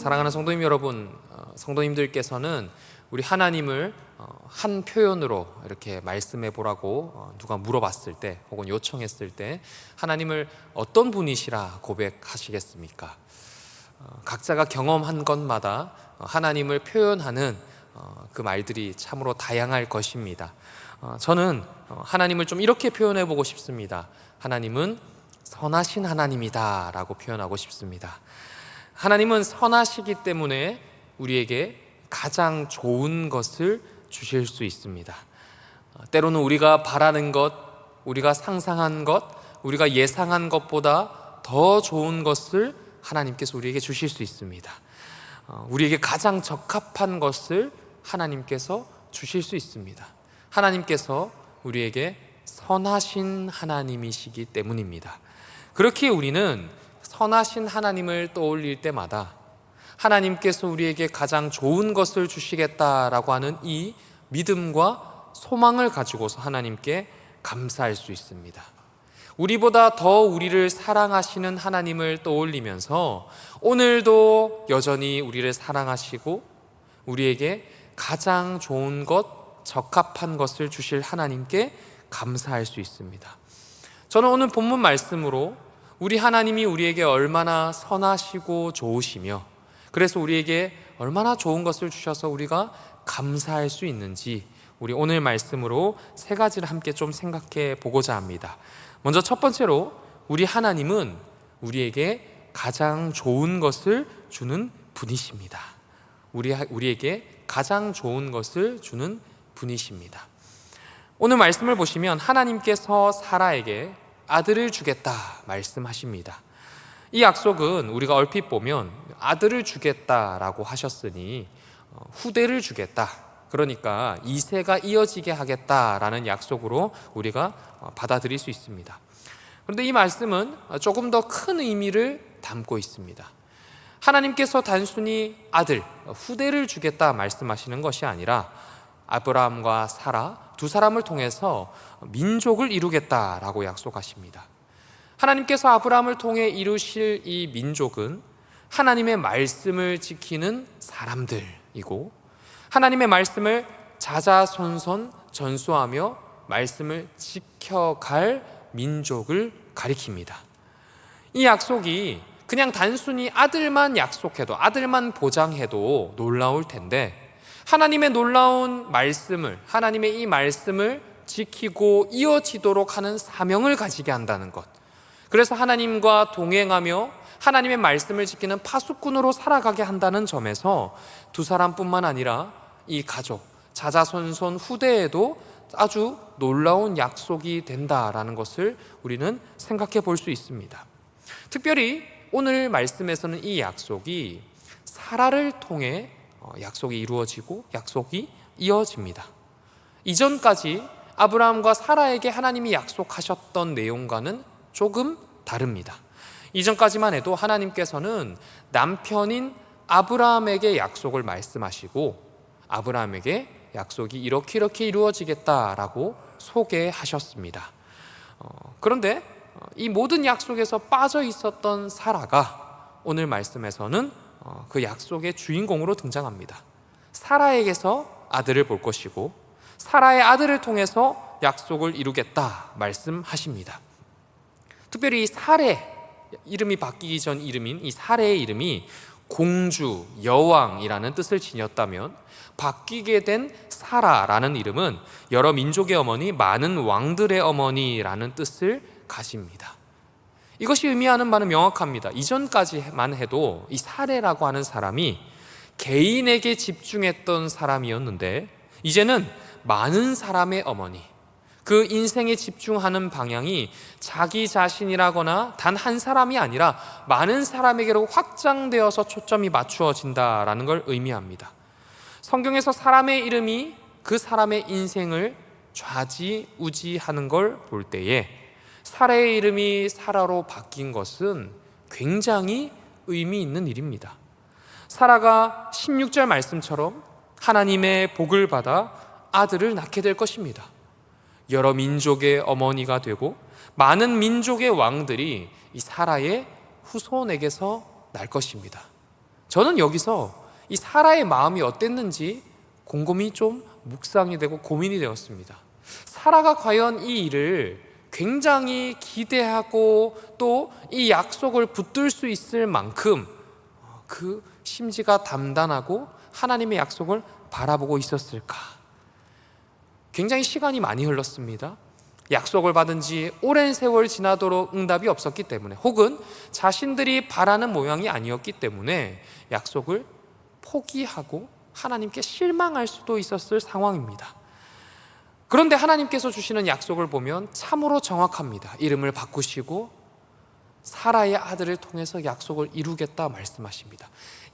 사랑하는 성도님 여러분, 성도님들께서는 우리 하나님을 한 표현으로 이렇게 말씀해 보라고 누가 물어봤을 때 혹은 요청했을 때 하나님을 어떤 분이시라 고백하시겠습니까? 각자가 경험한 것마다 하나님을 표현하는 그 말들이 참으로 다양할 것입니다. 저는 하나님을 좀 이렇게 표현해 보고 싶습니다. 하나님은 선하신 하나님이다 라고 표현하고 싶습니다. 하나님은 선하시기 때문에 우리에게 가장 좋은 것을 주실 수 있습니다. 때로는 우리가 바라는 것, 우리가 상상한 것, 우리가 예상한 것보다 더 좋은 것을 하나님께서 우리에게 주실 수 있습니다. 우리에게 가장 적합한 것을 하나님께서 주실 수 있습니다. 하나님께서 우리에게 선하신 하나님이시기 때문입니다. 그렇게 우리는 선하신 하나님을 떠올릴 때마다 하나님께서 우리에게 가장 좋은 것을 주시겠다라고 하는 이 믿음과 소망을 가지고서 하나님께 감사할 수 있습니다. 우리보다 더 우리를 사랑하시는 하나님을 떠올리면서 오늘도 여전히 우리를 사랑하시고 우리에게 가장 좋은 것, 적합한 것을 주실 하나님께 감사할 수 있습니다. 저는 오늘 본문 말씀으로 우리 하나님이 우리에게 얼마나 선하시고 좋으시며 그래서 우리에게 얼마나 좋은 것을 주셔서 우리가 감사할 수 있는지 우리 오늘 말씀으로 세 가지를 함께 좀 생각해 보고자 합니다. 먼저 첫 번째로 우리 하나님은 우리에게 가장 좋은 것을 주는 분이십니다. 우리에게 가장 좋은 것을 주는 분이십니다. 오늘 말씀을 보시면 하나님께서 사라에게 아들을 주겠다 말씀하십니다. 이 약속은 우리가 얼핏 보면 아들을 주겠다라고 하셨으니 후대를 주겠다, 그러니까 2세가 이어지게 하겠다라는 약속으로 우리가 받아들일 수 있습니다. 그런데 이 말씀은 조금 더 큰 의미를 담고 있습니다. 하나님께서 단순히 아들, 후대를 주겠다 말씀하시는 것이 아니라 아브라함과 사라 두 사람을 통해서 민족을 이루겠다라고 약속하십니다. 하나님께서 아브라함을 통해 이루실 이 민족은 하나님의 말씀을 지키는 사람들이고 하나님의 말씀을 자자손손 전수하며 말씀을 지켜갈 민족을 가리킵니다. 이 약속이 그냥 단순히 아들만 약속해도, 아들만 보장해도 놀라울 텐데 하나님의 놀라운 말씀을, 하나님의 이 말씀을 지키고 이어지도록 하는 사명을 가지게 한다는 것, 그래서 하나님과 동행하며 하나님의 말씀을 지키는 파수꾼으로 살아가게 한다는 점에서 두 사람뿐만 아니라 이 가족, 자자손손 후대에도 아주 놀라운 약속이 된다라는 것을 우리는 생각해 볼 수 있습니다. 특별히 오늘 말씀에서는 이 약속이 사라를 통해 약속이 이루어지고 약속이 이어집니다. 이전까지 아브라함과 사라에게 하나님이 약속하셨던 내용과는 조금 다릅니다. 이전까지만 해도 하나님께서는 남편인 아브라함에게 약속을 말씀하시고 아브라함에게 약속이 이렇게 이루어지겠다라고 소개하셨습니다. 그런데 이 모든 약속에서 빠져 있었던 사라가 오늘 말씀에서는 그 약속의 주인공으로 등장합니다. 사라에게서 아들을 볼 것이고 사라의 아들을 통해서 약속을 이루겠다 말씀하십니다. 특별히 이 사레, 이름이 바뀌기 전 이름인 이 사레의 이름이 공주, 여왕이라는 뜻을 지녔다면 바뀌게 된 사라라는 이름은 여러 민족의 어머니, 많은 왕들의 어머니라는 뜻을 가집니다. 이것이 의미하는 바는 명확합니다. 이전까지만 해도 이 사레라고 하는 사람이 개인에게 집중했던 사람이었는데 이제는 많은 사람의 어머니, 그 인생에 집중하는 방향이 자기 자신이라거나 단 한 사람이 아니라 많은 사람에게로 확장되어서 초점이 맞추어진다라는 걸 의미합니다. 성경에서 사람의 이름이 그 사람의 인생을 좌지우지하는 걸 볼 때에 사라의 이름이 사라로 바뀐 것은 굉장히 의미 있는 일입니다. 사라가 16절 말씀처럼 하나님의 복을 받아 아들을 낳게 될 것입니다. 여러 민족의 어머니가 되고 많은 민족의 왕들이 이 사라의 후손에게서 날 것입니다. 저는 여기서 이 사라의 마음이 어땠는지 곰곰이 좀 묵상이 되고 고민이 되었습니다. 사라가 과연 이 일을 굉장히 기대하고 또 이 약속을 붙들 수 있을 만큼 그 심지가 단단하고 하나님의 약속을 바라보고 있었을까? 굉장히 시간이 많이 흘렀습니다. 약속을 받은 지 오랜 세월 지나도록 응답이 없었기 때문에, 혹은 자신들이 바라는 모양이 아니었기 때문에 약속을 포기하고 하나님께 실망할 수도 있었을 상황입니다. 그런데 하나님께서 주시는 약속을 보면 참으로 정확합니다. 이름을 바꾸시고 사라의 아들을 통해서 약속을 이루겠다 말씀하십니다.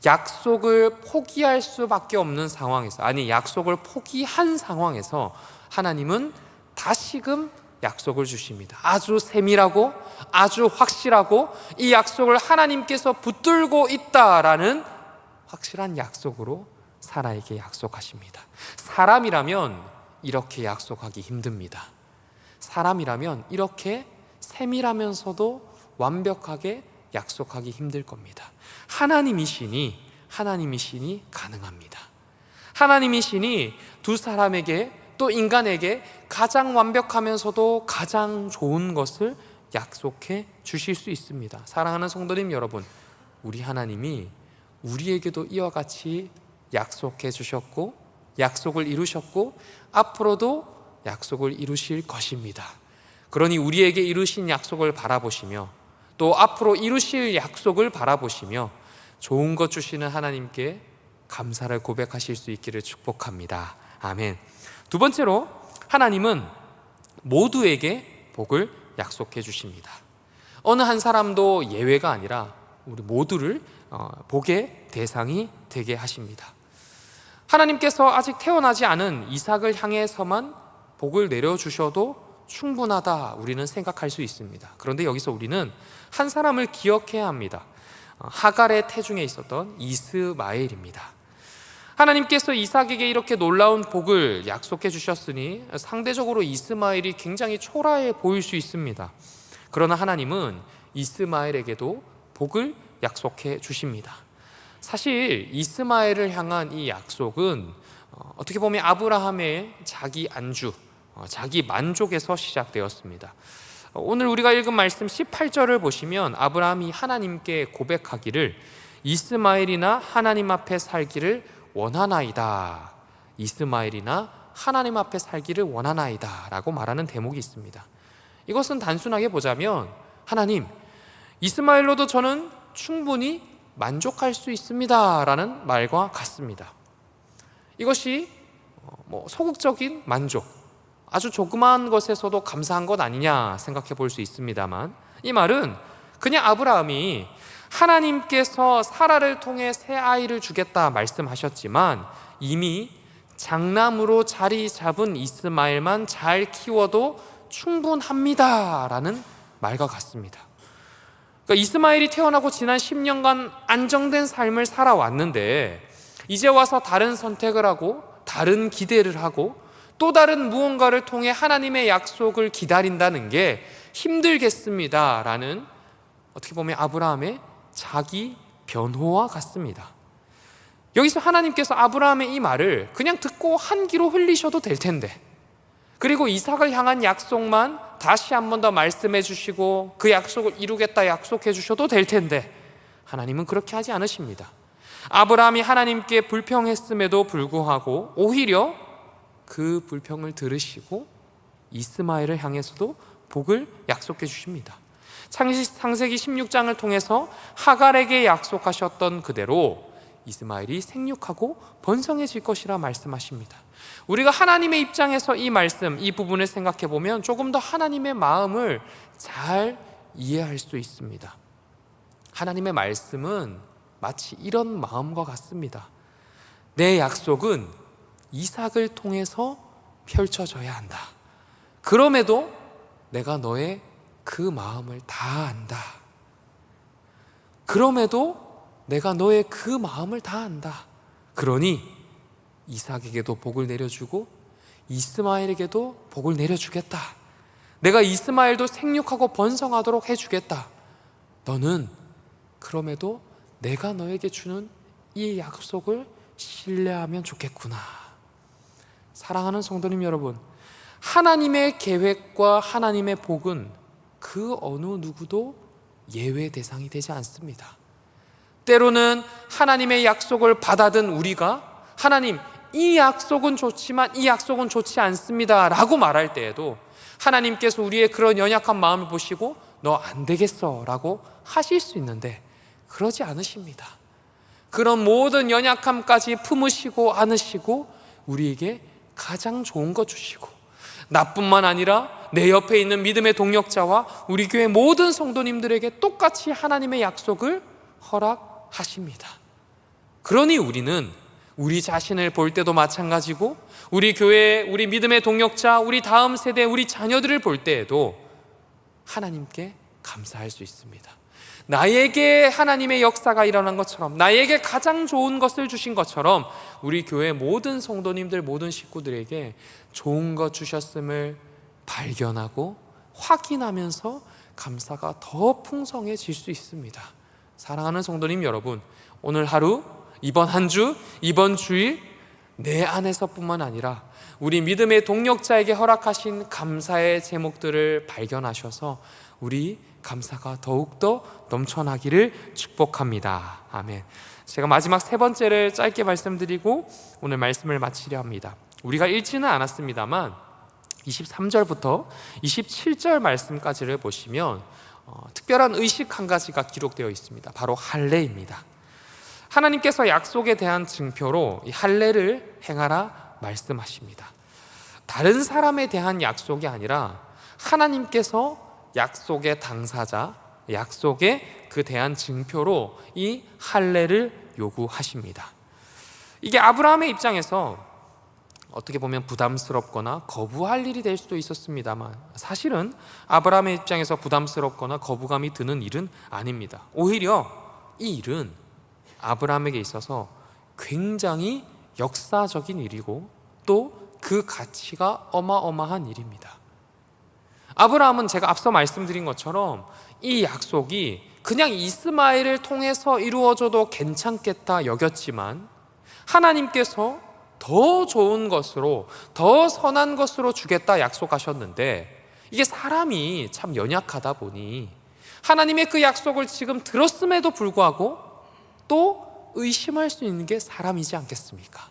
약속을 포기할 수밖에 없는 상황에서, 아니 약속을 포기한 상황에서 하나님은 다시금 약속을 주십니다. 아주 세밀하고 아주 확실하고 이 약속을 하나님께서 붙들고 있다라는 확실한 약속으로 사라에게 약속하십니다. 사람이라면 이렇게 약속하기 힘듭니다. 사람이라면 이렇게 세밀하면서도 완벽하게 약속하기 힘들 겁니다. 하나님이시니 가능합니다. 하나님이시니 두 사람에게 또 인간에게 가장 완벽하면서도 가장 좋은 것을 약속해 주실 수 있습니다. 사랑하는 성도님 여러분, 우리 하나님이 우리에게도 이와 같이 약속해 주셨고 약속을 이루셨고 앞으로도 약속을 이루실 것입니다. 그러니 우리에게 이루신 약속을 바라보시며 또 앞으로 이루실 약속을 바라보시며 좋은 것 주시는 하나님께 감사를 고백하실 수 있기를 축복합니다. 아멘. 두 번째로, 하나님은 모두에게 복을 약속해 주십니다. 어느 한 사람도 예외가 아니라 우리 모두를 복의 대상이 되게 하십니다. 하나님께서 아직 태어나지 않은 이삭을 향해서만 복을 내려주셔도 충분하다 우리는 생각할 수 있습니다. 그런데 여기서 우리는 한 사람을 기억해야 합니다. 하갈의 태중에 있었던 이스마엘입니다. 하나님께서 이삭에게 이렇게 놀라운 복을 약속해 주셨으니 상대적으로 이스마엘이 굉장히 초라해 보일 수 있습니다. 그러나 하나님은 이스마엘에게도 복을 약속해 주십니다. 사실 이스마엘을 향한 이 약속은 어떻게 보면 아브라함의 자기 안주, 자기 만족에서 시작되었습니다. 오늘 우리가 읽은 말씀 18절을 보시면 아브라함이 하나님께 고백하기를 이스마엘이나 하나님 앞에 살기를 원하나이다. 이스마엘이나 하나님 앞에 살기를 원하나이다 라고 말하는 대목이 있습니다. 이것은 단순하게 보자면 하나님, 이스마엘로도 저는 충분히 만족할 수 있습니다 라는 말과 같습니다. 이것이 소극적인 만족, 아주 조그마한 것에서도 감사한 것 아니냐 생각해 볼 수 있습니다만, 이 말은 그냥 아브라함이 하나님께서 사라를 통해 새 아이를 주겠다 말씀하셨지만 이미 장남으로 자리 잡은 이스마엘만 잘 키워도 충분합니다 라는 말과 같습니다. 그러니까 이스마엘이 태어나고 지난 10년간 안정된 삶을 살아왔는데 이제 와서 다른 선택을 하고 다른 기대를 하고 또 다른 무언가를 통해 하나님의 약속을 기다린다는 게 힘들겠습니다 라는, 어떻게 보면 아브라함의 자기 변호와 같습니다. 여기서 하나님께서 아브라함의 이 말을 그냥 듣고 한 귀로 흘리셔도 될 텐데, 그리고 이삭을 향한 약속만 다시 한 번 더 말씀해 주시고 그 약속을 이루겠다 약속해 주셔도 될 텐데, 하나님은 그렇게 하지 않으십니다. 아브라함이 하나님께 불평했음에도 불구하고 오히려 그 불평을 들으시고 이스마엘을 향해서도 복을 약속해 주십니다. 창세기 16장을 통해서 하갈에게 약속하셨던 그대로 이스마엘이 생육하고 번성해질 것이라 말씀하십니다. 우리가 하나님의 입장에서 이 말씀, 이 부분을 생각해 보면 조금 더 하나님의 마음을 잘 이해할 수 있습니다. 하나님의 말씀은 마치 이런 마음과 같습니다. 내 약속은 이삭을 통해서 펼쳐져야 한다. 그럼에도 내가 너의 그 마음을 다 안다. 그럼에도 내가 너의 그 마음을 다 안다. 그러니 이삭에게도 복을 내려주고 이스마엘에게도 복을 내려주겠다. 내가 이스마엘도 생육하고 번성하도록 해주겠다. 너는 그럼에도 내가 너에게 주는 이 약속을 신뢰하면 좋겠구나. 사랑하는 성도님 여러분, 하나님의 계획과 하나님의 복은 그 어느 누구도 예외 대상이 되지 않습니다. 때로는 하나님의 약속을 받아든 우리가 하나님, 이 약속은 좋지만 이 약속은 좋지 않습니다 라고 말할 때에도 하나님께서 우리의 그런 연약한 마음을 보시고 너 안 되겠어 라고 하실 수 있는데, 그러지 않으십니다. 그런 모든 연약함까지 품으시고 안으시고 우리에게 가장 좋은 것 주시고, 나뿐만 아니라 내 옆에 있는 믿음의 동역자와 우리 교회 모든 성도님들에게 똑같이 하나님의 약속을 허락하십니다. 그러니 우리는 우리 자신을 볼 때도 마찬가지고, 우리 교회, 우리 믿음의 동역자, 우리 다음 세대, 우리 자녀들을 볼 때에도 하나님께 감사할 수 있습니다. 나에게 하나님의 역사가 일어난 것처럼, 나에게 가장 좋은 것을 주신 것처럼 우리 교회 모든 성도님들, 모든 식구들에게 좋은 것 주셨음을 발견하고 확인하면서 감사가 더 풍성해질 수 있습니다. 사랑하는 성도님 여러분, 오늘 하루, 이번 한 주, 이번 주일 내 안에서뿐만 아니라 우리 믿음의 동역자에게 허락하신 감사의 제목들을 발견하셔서 우리 감사가 더욱더 넘쳐나기를 축복합니다. 아멘. 제가 마지막 세 번째를 짧게 말씀드리고 오늘 말씀을 마치려 합니다. 우리가 읽지는 않았습니다만 23절부터 27절 말씀까지를 보시면 특별한 의식 한 가지가 기록되어 있습니다. 바로 할례입니다. 하나님께서 약속에 대한 증표로 이 할례를 행하라 말씀하십니다. 다른 사람에 대한 약속이 아니라 하나님께서 약속의 당사자, 약속에 그 대한 증표로 이 할례를 요구하십니다. 이게 아브라함의 입장에서 어떻게 보면 부담스럽거나 거부할 일이 될 수도 있었습니다만, 사실은 아브라함의 입장에서 부담스럽거나 거부감이 드는 일은 아닙니다. 오히려 이 일은 아브라함에게 있어서 굉장히 역사적인 일이고 또 그 가치가 어마어마한 일입니다. 아브라함은 제가 앞서 말씀드린 것처럼 이 약속이 그냥 이스마엘을 통해서 이루어져도 괜찮겠다 여겼지만, 하나님께서 더 좋은 것으로, 더 선한 것으로 주겠다 약속하셨는데, 이게 사람이 참 연약하다 보니 하나님의 그 약속을 지금 들었음에도 불구하고 또 의심할 수 있는 게 사람이지 않겠습니까?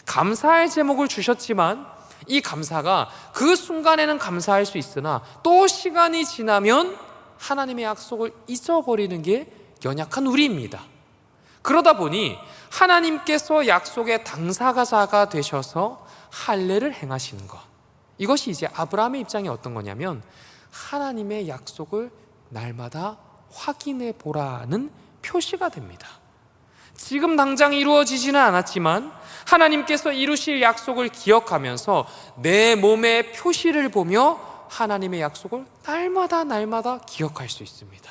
감사할 제목을 주셨지만 이 감사가 그 순간에는 감사할 수 있으나 또 시간이 지나면 하나님의 약속을 잊어버리는 게 연약한 우리입니다. 그러다 보니 하나님께서 약속의 당사자가 되셔서 할례를 행하시는 것, 이것이 이제 아브라함의 입장이 어떤 거냐면 하나님의 약속을 날마다 확인해 보라는 표시가 됩니다. 지금 당장 이루어지지는 않았지만 하나님께서 이루실 약속을 기억하면서 내 몸의 표시를 보며 하나님의 약속을 날마다 기억할 수 있습니다.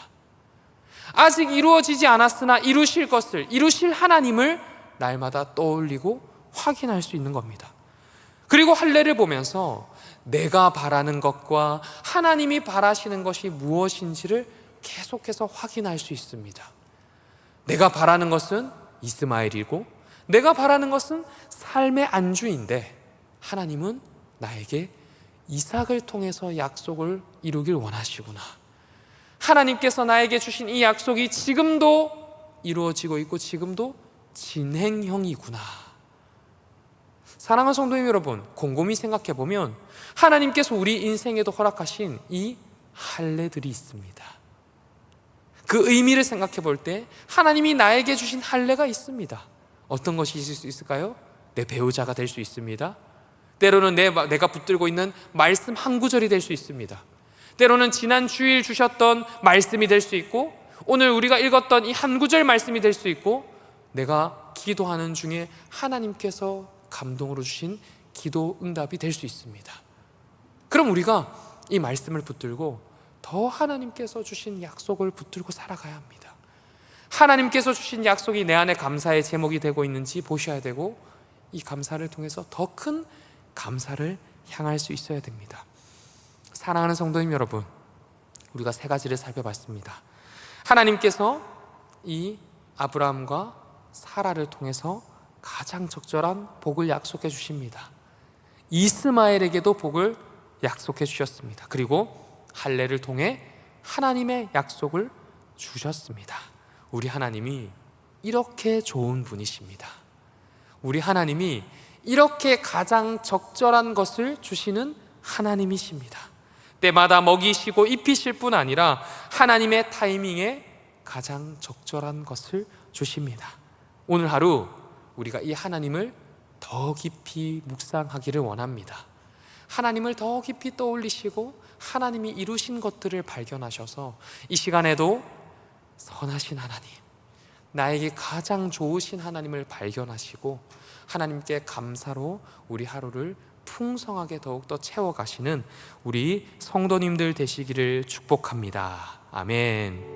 아직 이루어지지 않았으나 이루실 것을, 이루실 하나님을 날마다 떠올리고 확인할 수 있는 겁니다. 그리고 할례를 보면서 내가 바라는 것과 하나님이 바라시는 것이 무엇인지를 계속해서 확인할 수 있습니다. 내가 바라는 것은 이스마엘이고 내가 바라는 것은 삶의 안주인데, 하나님은 나에게 이삭을 통해서 약속을 이루길 원하시구나. 하나님께서 나에게 주신 이 약속이 지금도 이루어지고 있고 지금도 진행형이구나. 사랑하는 성도님 여러분, 곰곰이 생각해 보면 하나님께서 우리 인생에도 허락하신 이 할례들이 있습니다. 그 의미를 생각해 볼 때 하나님이 나에게 주신 할례가 있습니다. 어떤 것이 있을 수 있을까요? 내 배우자가 될 수 있습니다. 때로는 내가 붙들고 있는 말씀 한 구절이 될 수 있습니다. 때로는 지난 주일 주셨던 말씀이 될 수 있고, 오늘 우리가 읽었던 이 한 구절 말씀이 될 수 있고, 내가 기도하는 중에 하나님께서 감동으로 주신 기도 응답이 될 수 있습니다. 그럼 우리가 이 말씀을 붙들고 더 하나님께서 주신 약속을 붙들고 살아가야 합니다. 하나님께서 주신 약속이 내 안에 감사의 제목이 되고 있는지 보셔야 되고, 이 감사를 통해서 더 큰 감사를 향할 수 있어야 됩니다. 사랑하는 성도님 여러분, 우리가 세 가지를 살펴봤습니다. 하나님께서 이 아브라함과 사라를 통해서 가장 적절한 복을 약속해 주십니다. 이스마엘에게도 복을 약속해 주셨습니다. 그리고 할례를 통해 하나님의 약속을 주셨습니다. 우리 하나님이 이렇게 좋은 분이십니다. 우리 하나님이 이렇게 가장 적절한 것을 주시는 하나님이십니다. 때마다 먹이시고 입히실 뿐 아니라 하나님의 타이밍에 가장 적절한 것을 주십니다. 오늘 하루 우리가 이 하나님을 더 깊이 묵상하기를 원합니다. 하나님을 더 깊이 떠올리시고 하나님이 이루신 것들을 발견하셔서 이 시간에도 선하신 하나님, 나에게 가장 좋으신 하나님을 발견하시고 하나님께 감사로 우리 하루를 풍성하게 더욱더 채워가시는 우리 성도님들 되시기를 축복합니다. 아멘.